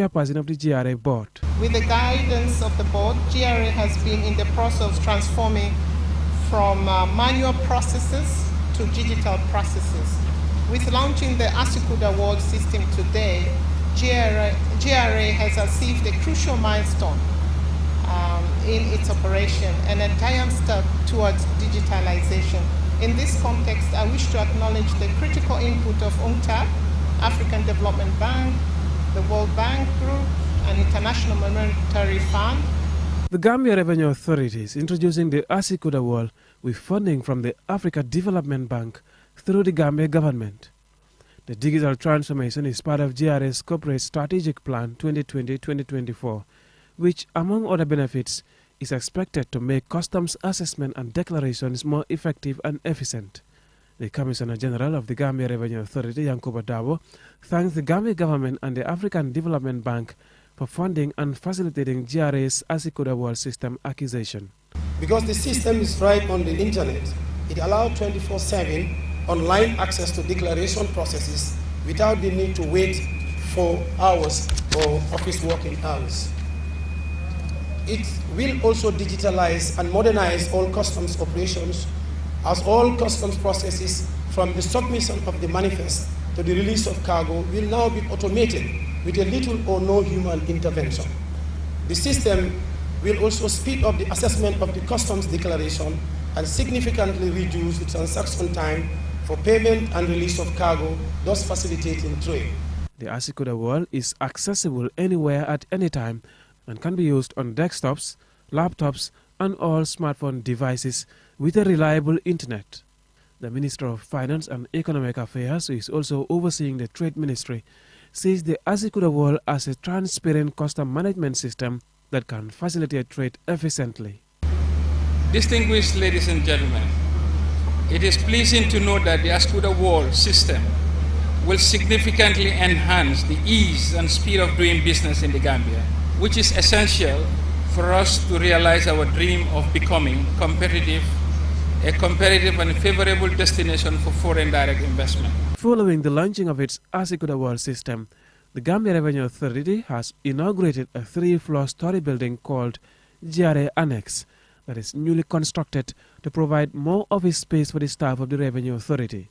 Chairperson of the GRA board. With the guidance of the board, GRA has been in the process of transforming from manual processes to digital processes. With launching the ASICUD award system today, GRA has achieved a crucial milestone in its operation and a giant step towards digitalization. In this context, I wish to acknowledge the critical input of UNCTAD, African Development Bank, the World Bank Group, and International Monetary Fund. The Gambia Revenue Authority is introducing the ASICUD award with funding from the Africa Development Bank through the Gambia government. The digital transformation is part of GRA's Corporate Strategic Plan 2020-2024, which, among other benefits, is expected to make customs assessment and declarations more effective and efficient. The Commissioner General of the Gambia Revenue Authority, Yankuba Dabo, thanks the Gambia government and the African Development Bank for funding and facilitating GRA's ASICUD award system acquisition. Because the system is right on the internet, it allows 24/7 online access to declaration processes without the need to wait for hours or office working hours. It will also digitalize and modernize all customs operations, as all customs processes from the submission of the manifest to the release of cargo will now be automated with a little or no human intervention. The system will also speed up the assessment of the customs declaration and significantly reduce the transaction time for payment and release of cargo, thus facilitating trade. The ASICUD award is accessible anywhere at any time and can be used on desktops, laptops, and all smartphone devices with a reliable internet. The Minister of Finance and Economic Affairs, who is also overseeing the Trade Ministry, sees the ASICUD award as a transparent custom management system that can facilitate trade efficiently. Distinguished ladies and gentlemen, it is pleasing to note that the ASICUD award system will significantly enhance the ease and speed of doing business in the Gambia, which is essential for us to realize our dream of becoming a competitive and favorable destination for foreign direct investment. Following the launching of its ASICUD award system, the Gambia Revenue Authority has inaugurated a 3-floor story building called GRA Annex that is newly constructed to provide more office space for the staff of the Revenue Authority.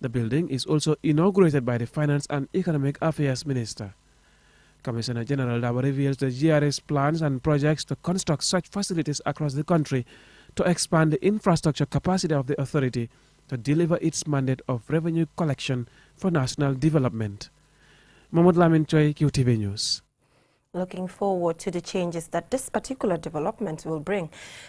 The building is also inaugurated by the Finance and Economic Affairs Minister. Commissioner General Dabo reveals the GRA's plans and projects to construct such facilities across the country to expand the infrastructure capacity of the authority to deliver its mandate of revenue collection for national development. Mahmoud Lamin Choi, QTV News. Looking forward to the changes that this particular development will bring.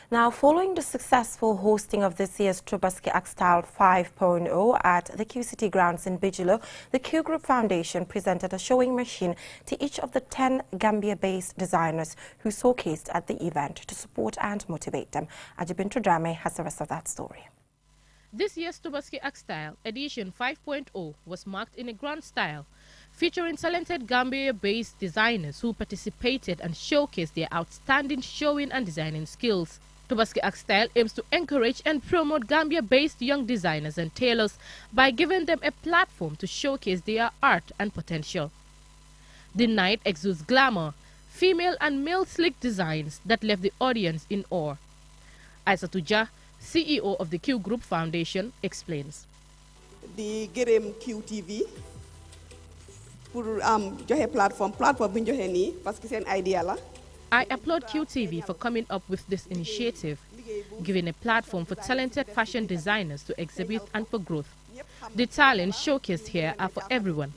Now, following the successful hosting of this year's Tobaski Axtile 5.0 at the QCT grounds in Bigelow, the Q Group Foundation presented a showing machine to each of the 10 Gambia-based designers who showcased at the event to support and motivate them. Ajibintu Drame has the rest of that story. This year's Tobaski Axtile edition 5.0 was marked in a grand style, featuring talented Gambia-based designers who participated and showcased their outstanding showing and designing skills. Tobaski Axtile aims to encourage and promote Gambia-based young designers and tailors by giving them a platform to showcase their art and potential. The night exudes glamour, female and male sleek designs that left the audience in awe. Aissatou Jah, CEO of the Q Group Foundation, explains. The gërëm QTV pour joxe platform bi ñu joxe nii parce que seen idea la. I applaud QTV for coming up with this initiative, giving a platform for talented fashion designers to exhibit and for growth. The talents showcased here are for everyone.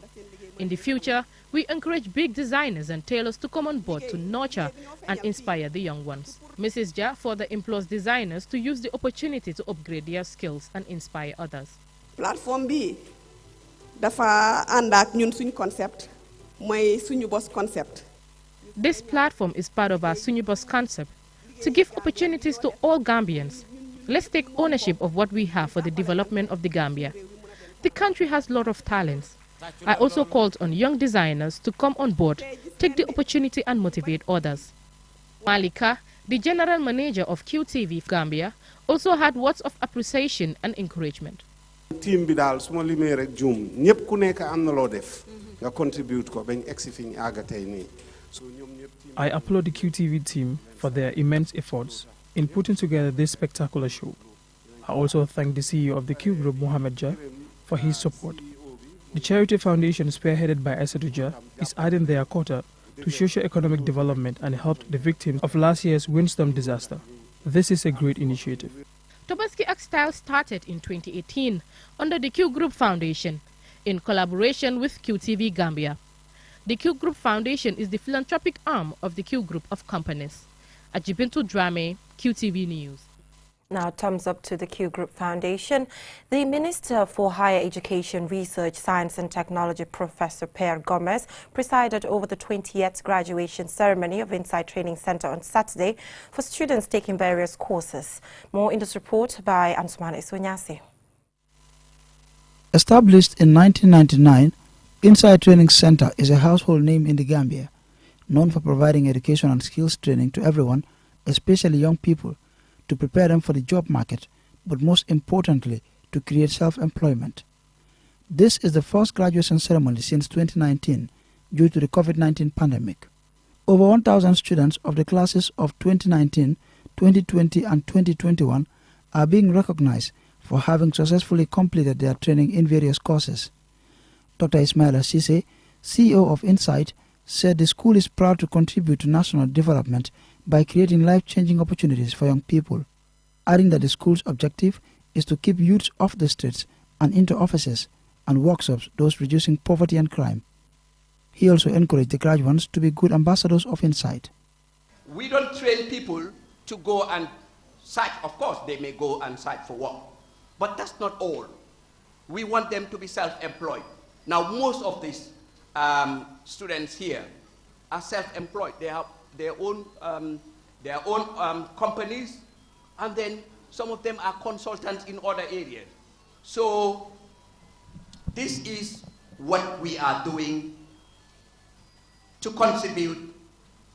In the future, we encourage big designers and tailors to come on board to nurture and inspire the young ones. Mrs. Jah further implores designers to use the opportunity to upgrade their skills and inspire others. Platform bi dafa ànd ak ñun suñu concept mooy suñu boss concept. This platform is part of our Suñu Boss concept to give opportunities to all Gambians. Let's take ownership of what we have for the development of the Gambia. The country has a lot of talents. I also called on young designers to come on board, take the opportunity and motivate others. Malika, the general manager of QTV Gambia, also had words of appreciation and encouragement. team bi daal su ma limee rek juum ñëpp ku nekk am na loo def nga contribute ko bañ egsi fi ñu àgg tey nii. I applaud the QTV team for their immense efforts in putting together this spectacular show. I also thank the CEO of the Q Group, Mohamed Jah, for his support. The charity foundation spearheaded by Aissatou Jah is adding their quota to socio-economic development and helped the victims of last year's windstorm disaster. This is a great initiative. Tobaski Axtile started in 2018 under the Q Group Foundation in collaboration with QTV Gambia. The Q Group Foundation is the philanthropic arm of the Q Group of companies. Ajibintu Drame, QTV News. Now, thumbs up to the Q Group Foundation. The Minister for Higher Education, Research, Science and Technology, Professor Pierre Gomez, presided over the 20th graduation ceremony of Insight Training Center on Saturday for students taking various courses. More in this report by Ansumana Isonyasi. Established in 1999, Insight Training Center is a household name in the Gambia, known for providing education and skills training to everyone, especially young people, to prepare them for the job market, but most importantly, to create self-employment. This is the first graduation ceremony since 2019 due to the COVID-19 pandemic. Over 1,000 students of the classes of 2019, 2020 and 2021 are being recognized for having successfully completed their training in various courses. Dr. Ismaila Sise, CEO of Insight, said the school is proud to contribute to national development by creating life-changing opportunities for young people, adding that the school's objective is to keep youths off the streets and into offices and workshops, thus reducing poverty and crime. He also encouraged the graduates to be good ambassadors of Insight. We don't train people to go and search. Of course, they may go and search for work, but that's not all. We want them to be self-employed. Now, most of these students here are self-employed. They have their own companies, and then some of them are consultants in other areas. So this is what we are doing to contribute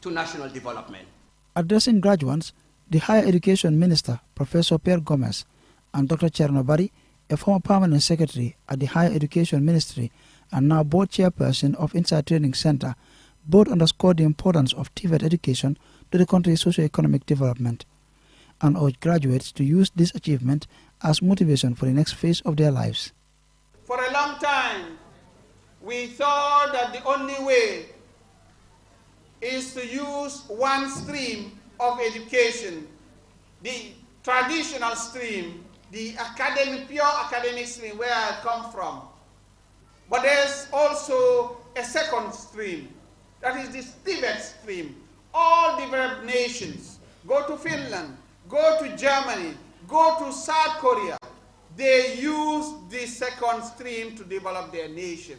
to national development. Addressing graduates, the Higher Education Minister, Professor Pierre Gomez, and Dr. Chernobari, a former permanent secretary at the Higher Education Ministry and now board chairperson of Insight Training Center, both underscored the importance of TVET education to the country's socio-economic development and urged graduates to use this achievement as motivation for the next phase of their lives. For a long time, we thought that the only way is to use one stream of education, the traditional stream, the pure academic stream where I come from. But there's also a second stream, that is the TVET stream. All developed nations, go to Finland, go to Germany, go to South Korea, they use the second stream to develop their nation.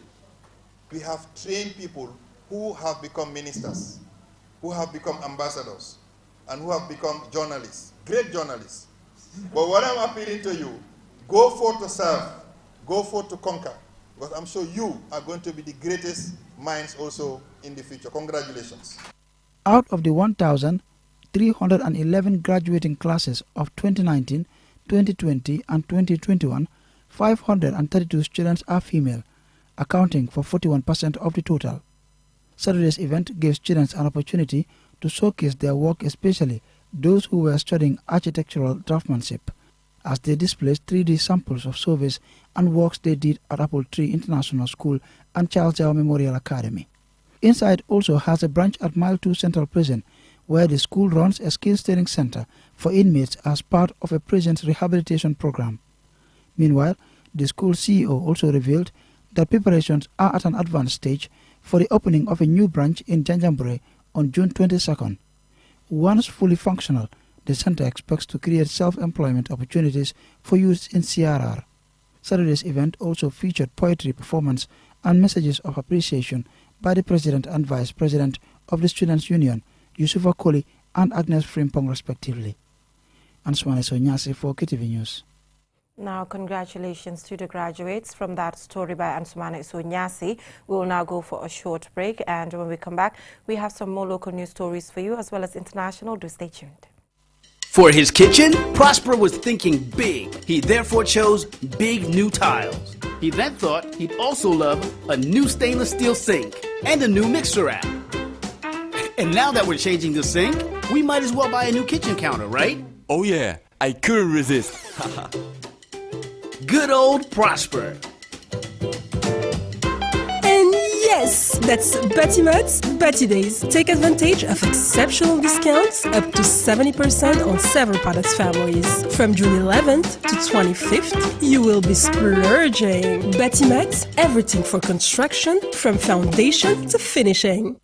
We have trained people who have become ministers, who have become ambassadors, and who have become journalists, great journalists. But what I'm appealing to you, go forth to serve, go forth to conquer, because I'm sure you are going to be the greatest minds also in the future. Congratulations. Out of the 1,311 graduating classes of 2019, 2020 and 2021, 532 students are female, accounting for 41% of the total. Saturday's event gave students an opportunity to showcase their work, especially those who were studying architectural draftsmanship, as they displayed 3D samples of surveys and works they did at Apple Tree International School and Charles Dow Memorial Academy. Insight also has a branch at Mile 2 Central Prison, where the school runs a skills training center for inmates as part of a prison's rehabilitation program. Meanwhile, the school CEO also revealed that preparations are at an advanced stage for the opening of a new branch in Janjanbureh on June 22nd. Once fully functional, the center expects to create self-employment opportunities for youths in CRR. Saturday's event also featured poetry performance and messages of appreciation by the President and Vice President of the Students' Union, Yusufa Koli and Agnes Frimpong, respectively. Ansumane Sonyasi for KTV News. Now, congratulations to the graduates from that story by Ansumane Sonyasi. We will now go for a short break, and when we come back, we have some more local news stories for you as well as international. Do stay tuned. For his kitchen, Prosper was thinking big. He therefore chose big new tiles. He then thought he'd also love a new stainless steel sink and a new mixer rack. And now that we're changing the sink, we might as well buy a new kitchen counter, right? Oh yeah, I couldn't resist. Good old Prosper. And yes, that's Batimat's Bati Days. Take advantage of exceptional discounts up to 70% on several products families. From June 11th to 25th, you will be splurging. Batimat, everything for construction from foundation to finishing.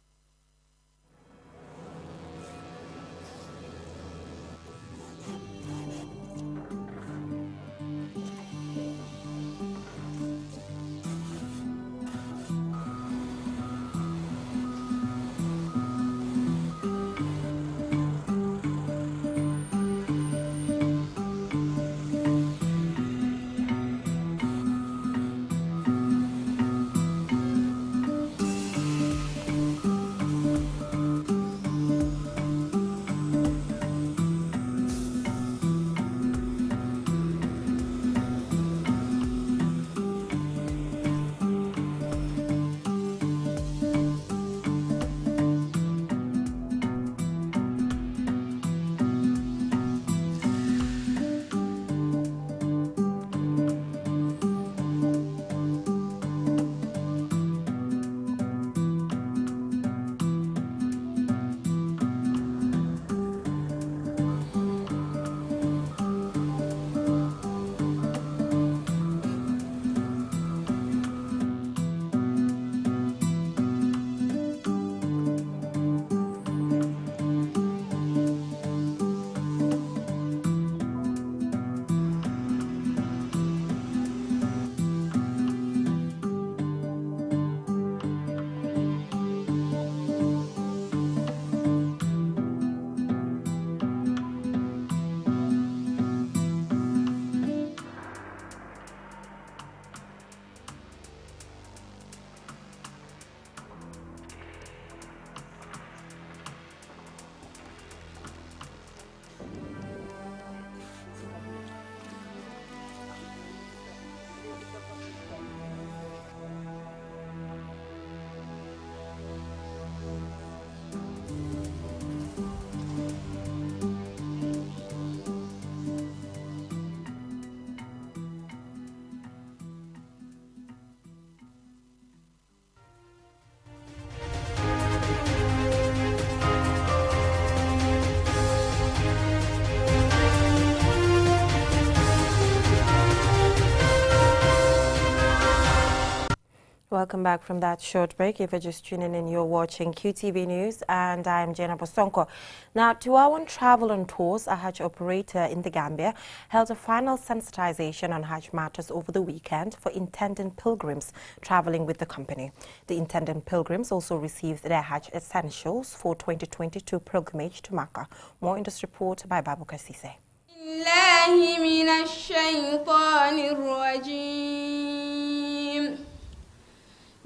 Welcome back from that short break. If you're just tuning in, you're watching QTV News, and I'm Jenna Bosonko. Now, Tivaouane Travel and Tours, a Hajj operator in the Gambia, held a final sensitization on Hajj matters over the weekend for intending pilgrims traveling with the company. The intending pilgrims also received their Hajj essentials for 2022 pilgrimage to Makkah. More in this report by Babu Kasise.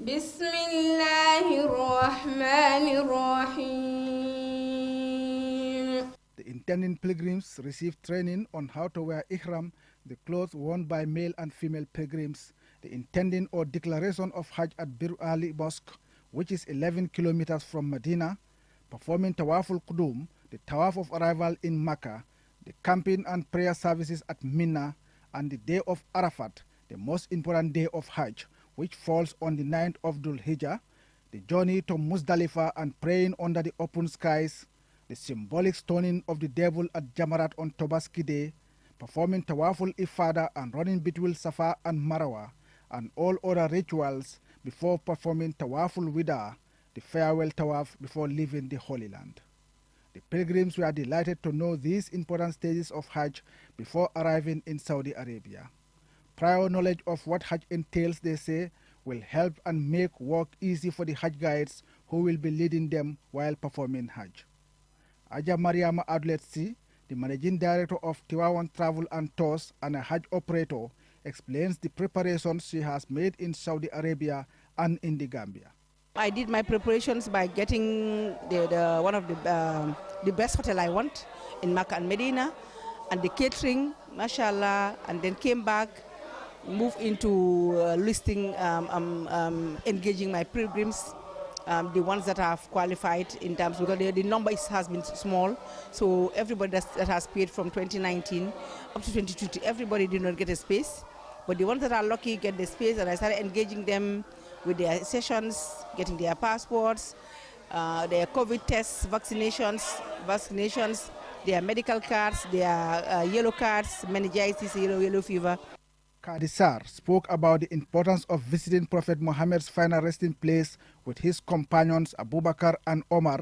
Bismillahirrahmanirrahim. The intending pilgrims received training on how to wear ihram, the clothes worn by male and female pilgrims, the intending or declaration of Hajj at Bir Ali Mosque, which is 11 kilometers from Medina, performing Tawaful Qudum, the Tawaf of arrival in Makkah, the camping and prayer services at Mina, and the day of Arafat, the most important day of Hajj, which falls on the 9th of Dhul Hijjah, the journey to Muzdalifah and praying under the open skies, the symbolic stoning of the devil at Jamarat on Tobaski Day, performing Tawaful Ifada and running between Safa and Marwa, and all other rituals before performing Tawaful Wida, the farewell Tawaf before leaving the Holy Land. The pilgrims were delighted to know these important stages of Hajj before arriving in Saudi Arabia. Prior knowledge of what Hajj entails, they say, will help and make work easy for the Hajj guides who will be leading them while performing Hajj. Aja Mariama Adletsi, the managing director of Tivaouane Travel and Tours and a Hajj operator, explains the preparations she has made in Saudi Arabia and in the Gambia. I did my preparations by getting one of the best hotel I want in Makkah and Medina, and the catering, mashallah, and then came back, moved into listing, engaging my pilgrims, the ones that have qualified in terms, because the number has been small, so everybody that has paid from 2019 up to 2020, everybody did not get a space, but the ones that are lucky get the space, and I started engaging them with their sessions, getting their passports, their COVID tests, vaccinations, their medical cards, their yellow cards, meningitis, yellow fever. Kadisar spoke about the importance of visiting Prophet Muhammad's final resting place with his companions Abu Bakr and Omar,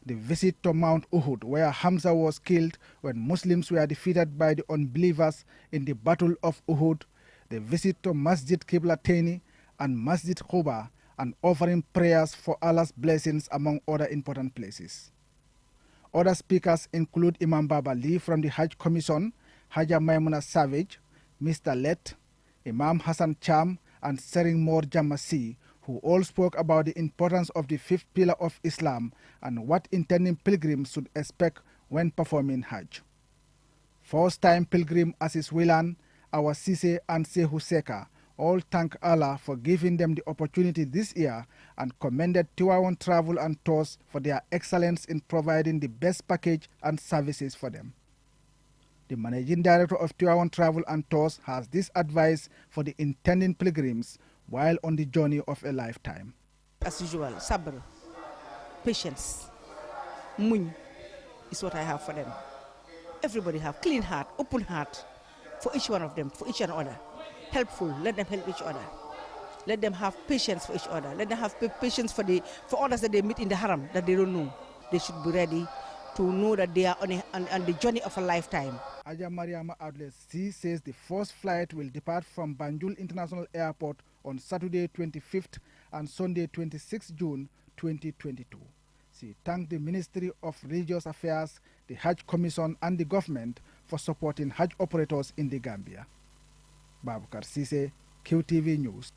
the visit to Mount Uhud, where Hamza was killed when Muslims were defeated by the unbelievers in the Battle of Uhud, the visit to Masjid Qiblatayni and Masjid Quba, and offering prayers for Allah's blessings, among other important places. Other speakers include Imam Baba Lee from the Hajj Commission, Haja Maimuna Savage, Mr. Let, Imam Hassan Cham, and Sering Mor Jamasi, who all spoke about the importance of the fifth pillar of Islam and what intending pilgrims should expect when performing Hajj. First-time pilgrim Asis Wilan, Awa Sise, and Sehu Seka all thank Allah for giving them the opportunity this year and commended Tivaouane Travel and Tours for their excellence in providing the best package and services for them. The managing director of Tivaouane Travel and Tours has this advice for the intending pilgrims while on the journey of a lifetime. As usual, sabr, patience, muñ is what I have for them. Everybody have clean heart, open heart for each one of them, for each and other. Helpful, let them help each other. Let them have patience for each other. Let them have patience for others that they meet in the haram that they don't know. They should be ready to know that they are on the journey of a lifetime. Aja Mariama Adlesi says the first flight will depart from Banjul International Airport on Saturday 25th and Sunday 26 June 2022. She thanked the Ministry of Religious Affairs, the Hajj Commission and the government for supporting Hajj operators in the Gambia. Babukar Sise, QTV News.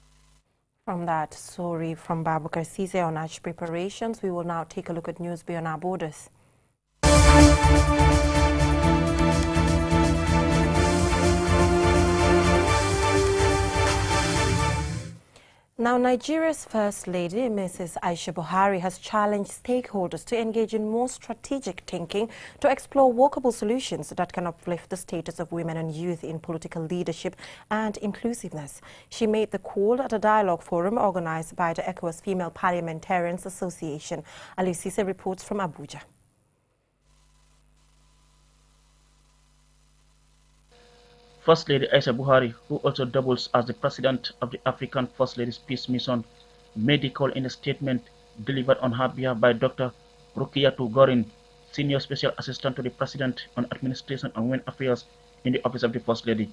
From that story from Babukar Sise on Hajj preparations, we will now take a look at news beyond our borders. Now, Nigeria's First Lady, Mrs. Aisha Buhari, has challenged stakeholders to engage in more strategic thinking to explore workable solutions that can uplift the status of women and youth in political leadership and inclusiveness. She made the call at a dialogue forum organized by the ECOWAS Female Parliamentarians Association. Ali Sise reports from Abuja. First Lady Aisha Buhari, who also doubles as the president of the African First Ladies Peace Mission, made the call in a statement delivered on her behalf by Dr. Rukiyatu Gorin, Senior Special Assistant to the President on Administration and Women Affairs in the Office of the First Lady.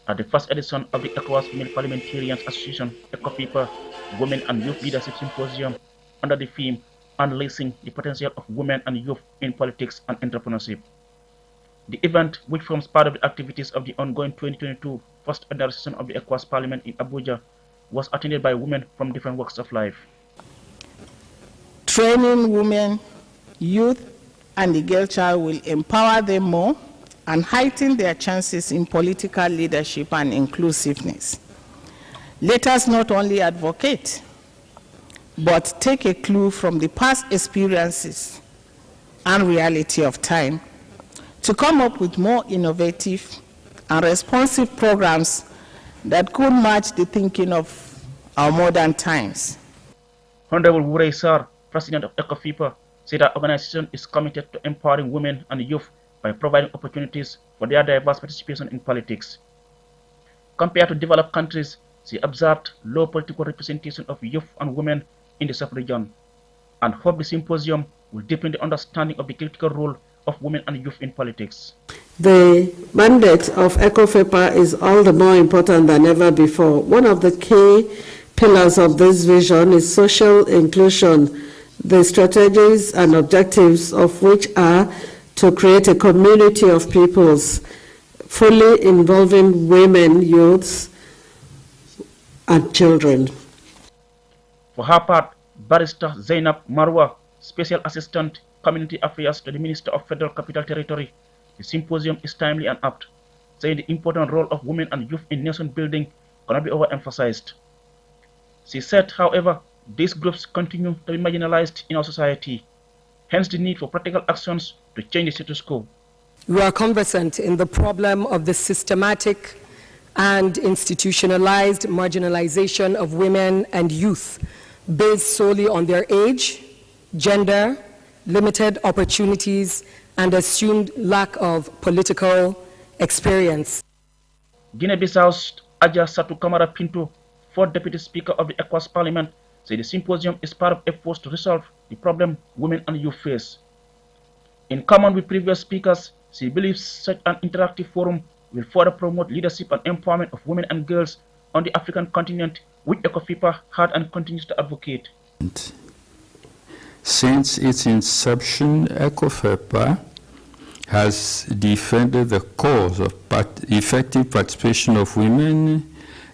At the first edition of the ECOWAS Female Parliamentarians Association ECOFIPA Women and Youth Leadership Symposium under the theme Unleashing the Potential of Women and Youth in Politics and Entrepreneurship. The event, which forms part of the activities of the ongoing 2022 first annual session of the ECOWAS Parliament in Abuja, was attended by women from different walks of life. Training women, youth, and the girl child will empower them more and heighten their chances in political leadership and inclusiveness. Let us not only advocate, but take a clue from the past experiences and reality of time to come up with more innovative and responsive programs that could match the thinking of our modern times. Honorable Wuray Sar, President of ECOFIPA, said our organization is committed to empowering women and youth by providing opportunities for their diverse participation in politics. Compared to developed countries, she observed low political representation of youth and women in the sub-region, and hoped the symposium will deepen the understanding of the critical role of women and youth in politics. The mandate of ECOFIPA is all the more important than ever before. One of the key pillars of this vision is social inclusion, the strategies and objectives of which are to create a community of peoples fully involving women, youths, and children. For her part, Barrister Zainab Marwa, Special Assistant Community Affairs to the Minister of Federal Capital Territory, the symposium is timely and apt, saying the important role of women and youth in nation building cannot be overemphasized. She said, however, these groups continue to be marginalized in our society, hence the need for practical actions to change the status quo. We are conversant in the problem of the systematic and institutionalized marginalization of women and youth based solely on their age, gender, limited opportunities, and assumed lack of political experience. Guinea-Bissau's Adja Satu Kamara Pinto, 4th Deputy Speaker of the ECOWAS Parliament, said the symposium is part of efforts to resolve the problem women and youth face. In common with previous speakers, she believes such an interactive forum will further promote leadership and empowerment of women and girls on the African continent, which ECOFIPA had and continues to advocate. Since its inception, ECOFIPA has defended the cause of effective participation of women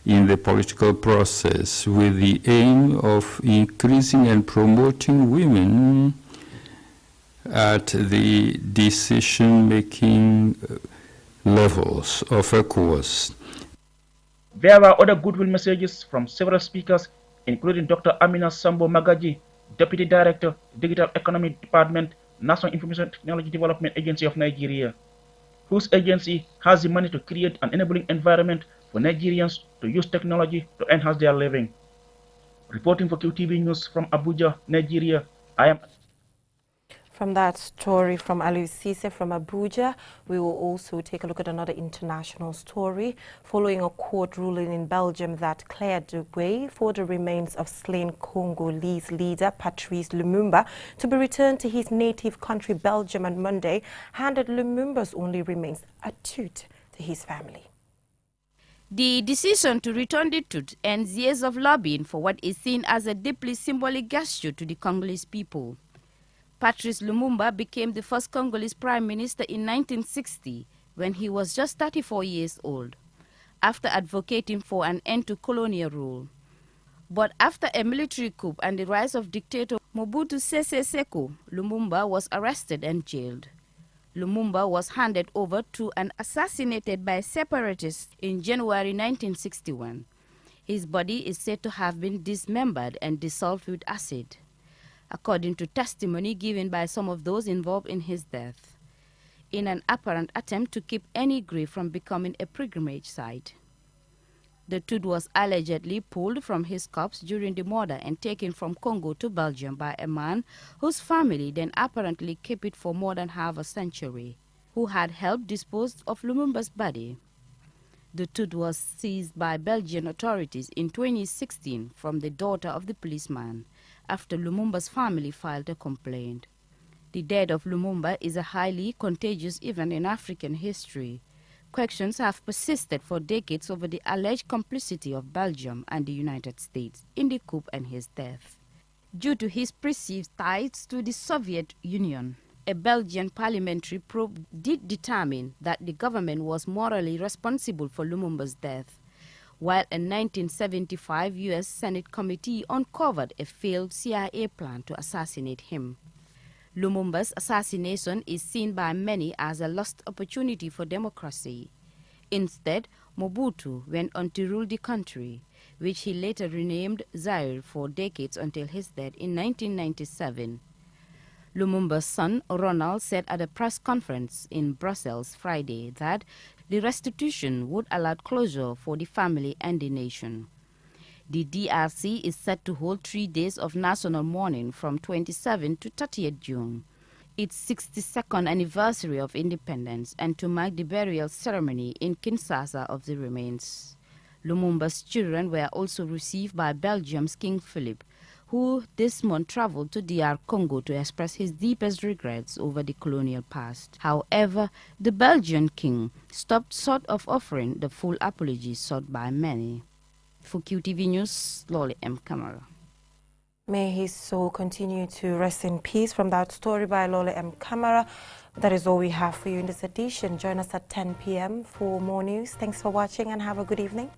in the political process with the aim of increasing and promoting women at the decision-making levels of ECOWAS. There were other goodwill messages from several speakers, including Dr. Amina Sambo Magaji, Deputy Director, Digital Economy Department, National Information Technology Development Agency of Nigeria, whose agency has the money to create an enabling environment for Nigerians to use technology to enhance their living. Reporting for QTV News from Abuja, Nigeria, I am... From that story from Aliou Cisse from Abuja, we will also take a look at another international story following a court ruling in Belgium that cleared the way for the remains of slain Congolese leader Patrice Lumumba to be returned to his native country Belgium on Monday, handed Lumumba's only remains a tooth to his family. The decision to return the tooth ends years of lobbying for what is seen as a deeply symbolic gesture to the Congolese people. Patrice Lumumba became the first Congolese prime minister in 1960 when he was just 34 years old, after advocating for an end to colonial rule. But after a military coup and the rise of dictator Mobutu Sese Seko, Lumumba was arrested and jailed. Lumumba was handed over to and assassinated by separatists in January 1961. His body is said to have been dismembered and dissolved with acid, according to testimony given by some of those involved in his death, in an apparent attempt to keep any grave from becoming a pilgrimage site. The tooth was allegedly pulled from his corpse during the murder and taken from Congo to Belgium by a man whose family then apparently kept it for more than half a century, who had helped dispose of Lumumba's body. The tooth was seized by Belgian authorities in 2016 from the daughter of the policeman, after Lumumba's family filed a complaint. The death of Lumumba is a highly contagious event in African history. Questions have persisted for decades over the alleged complicity of Belgium and the United States in the coup and his death. Due to his perceived ties to the Soviet Union, a Belgian parliamentary probe did determine that the government was morally responsible for Lumumba's death, while a 1975 U.S. Senate committee uncovered a failed CIA plan to assassinate him. Lumumba's assassination is seen by many as a lost opportunity for democracy. Instead, Mobutu went on to rule the country, which he later renamed Zaire for decades until his death in 1997. Lumumba's son, Ronald, said at a press conference in Brussels Friday that the restitution would allow closure for the family and the nation. The DRC is set to hold 3 days of national mourning from 27 to 30th June, its 62nd anniversary of independence, and to mark the burial ceremony in Kinshasa of the remains. Lumumba's children were also received by Belgium's King Philip, who this month traveled to DR Congo to express his deepest regrets over the colonial past. However, the Belgian king stopped short of offering the full apology sought by many. For QTV News, Lolly M. Camara. May his soul continue to rest in peace. From that story by Lolly M. Camara, that is all we have for you in this edition. Join us at 10 p.m. for more news. Thanks for watching and have a good evening.